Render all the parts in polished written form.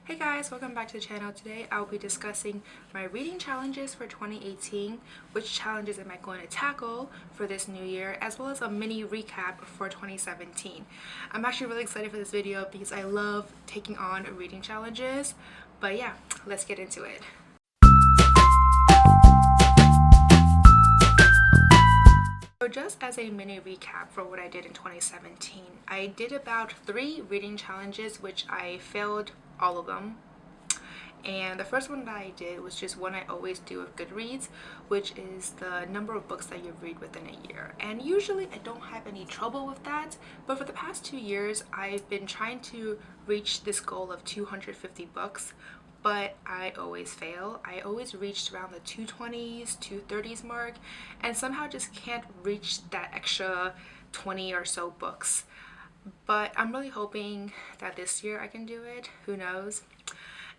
Hey guys, welcome back to the channel. Today I'll be discussing my reading challenges for 2018, which challenges am I going to tackle for this new year, as well as a mini recap for 2017. I'm actually really excited for this video because I love taking on reading challenges, but yeah, let's get into it. So just as a mini recap for what I did in 2017, I did about 3 reading challenges which I failed all of them. And the first one that I did was just one I always do with Goodreads, which is the number of books that you read within a year. And usually I don't have any trouble with that, but for the past 2 years I've been trying to reach this goal of 250 books, but I always fail. I always reached around the 220s, 230s mark, and somehow just can't reach that extra 20 or so books. But I'm really hoping that this year I can do it. Who knows?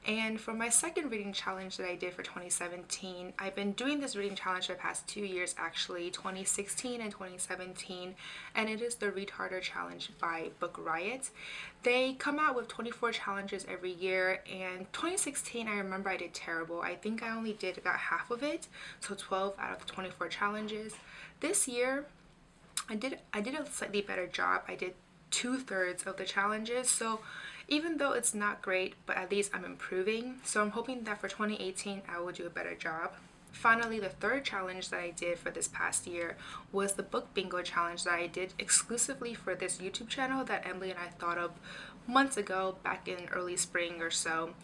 And for my second reading challenge that I did for 2017, I've been doing this reading challenge for the past 2 years actually, 2016 and 2017, and it is the Read Harder Challenge by Book Riot. They come out with 24 challenges every year, and 2016 I remember I did terrible. I think I only did about half of it, so 12 out of the 24 challenges. This year I did a slightly better job. I did 2/3 of the challenges, so even though it's not great, but at least I'm improving. So I'm hoping that for 2018 I will do a better job. Finally, the third challenge that I did for this past year was the book bingo challenge that I did exclusively for this YouTube channel that Emily and I thought of months ago, back in early spring or so.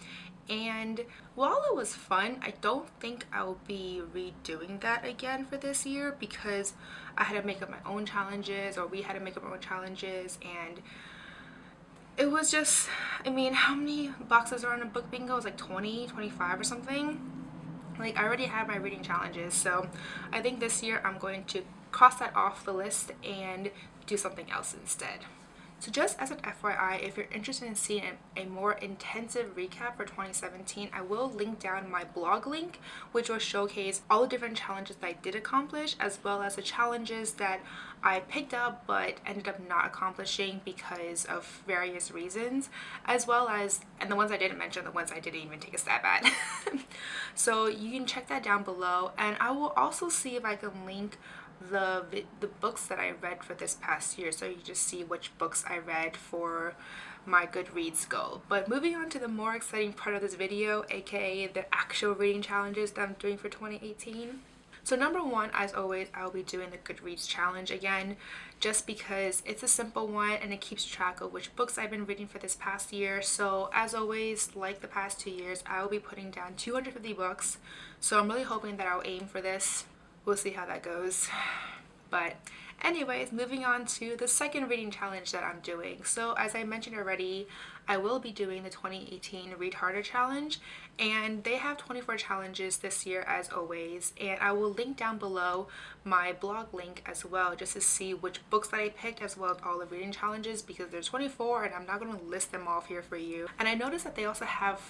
And while it was fun, I don't think I'll be redoing that again for this year because I had to make up my own challenges, or we had to make up our own challenges, and it was just, I mean, how many boxes are on a book bingo? It's like 20, 25 or something. Like, I already have my reading challenges, so I think this year I'm going to cross that off the list and do something else instead. So just as an FYI, if you're interested in seeing a more intensive recap for 2017, I will link down my blog link, which will showcase all the different challenges that I did accomplish, as well as the challenges that I picked up but ended up not accomplishing because of various reasons, as well as, and the ones I didn't mention, the ones I didn't even take a stab at. So you can check that down below, and I will also see if I can link the books that I read for this past year, so you just see which books I read for my Goodreads goal. But moving on to the more exciting part of this video, aka the actual reading challenges that I'm doing for 2018. So number one, as always, I'll be doing the Goodreads challenge again, just because it's a simple one and it keeps track of which books I've been reading for this past year. So as always, like the past 2 years, I will be putting down 250 books. So I'm really hoping that I'll aim for this. We'll see how that goes. But anyways, moving on to the second reading challenge that I'm doing. So as I mentioned already, I will be doing the 2018 Read Harder Challenge, and they have 24 challenges this year as always, and I will link down below my blog link as well, just to see which books that I picked, as well as all the reading challenges, because there's 24 and I'm not going to list them off here for you. And I noticed that they also have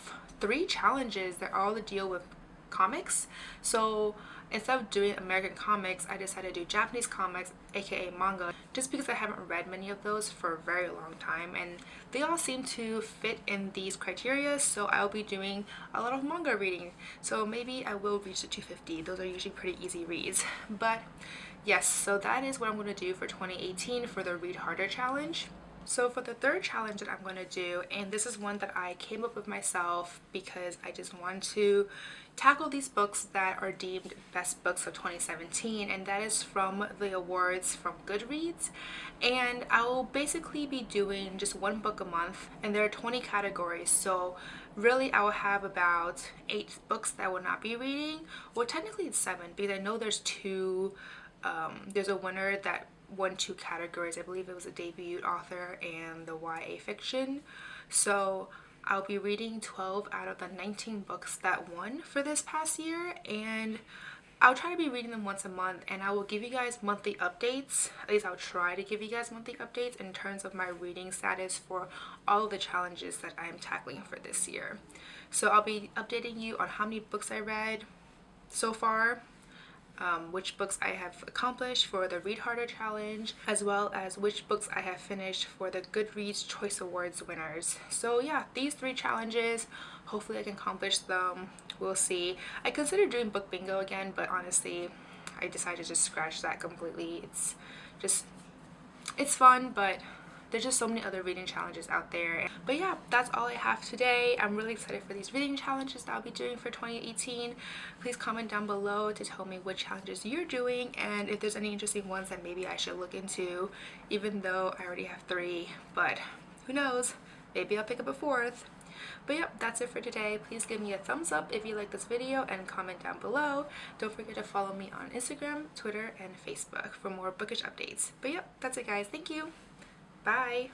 3 challenges that all deal with comics. So instead of doing American comics, I decided to do Japanese comics, aka manga, just because I haven't read many of those for a very long time, and they all seem to fit in these criteria. So I'll be doing a lot of manga reading, so maybe I will reach the 250. Those are usually pretty easy reads. But yes, so that is what I'm going to do for 2018 for the Read Harder Challenge. So for the third challenge that I'm going to do, and this is one that I came up with myself because I just want to tackle these books that are deemed best books of 2017, and that is from the awards from Goodreads. And I will basically be doing just one book a month, and there are 20 categories, so really I will have about 8 books that I will not be reading. Well, technically it's 7, because I know there's 2, there's a winner that won 2 categories. I believe it was a debut author and the YA fiction. So I'll be reading 12 out of the 19 books that won for this past year, and I'll try to be reading them once a month, and I will give you guys monthly updates. At least I'll try to give you guys monthly updates in terms of my reading status for all of the challenges that I'm tackling for this year. So I'll be updating you on how many books I read so far, which books I have accomplished for the Read Harder challenge, as well as which books I have finished for the Goodreads Choice Awards winners. So yeah, these 3 challenges, hopefully I can accomplish them. We'll see. I considered doing book bingo again, but honestly I decided to just scratch that completely. It's fun, but there's just so many other reading challenges out there. But yeah, that's all I have today. I'm really excited for these reading challenges that I'll be doing for 2018. Please comment down below to tell me what challenges you're doing and if there's any interesting ones that maybe I should look into, even though I already have 3, but who knows, maybe I'll pick up a 4th. But yep, that's it for today. Please give me a thumbs up if you like this video and comment down below. Don't forget to follow me on Instagram, Twitter, and Facebook for more bookish updates. But yep, that's it guys. Thank you. Bye.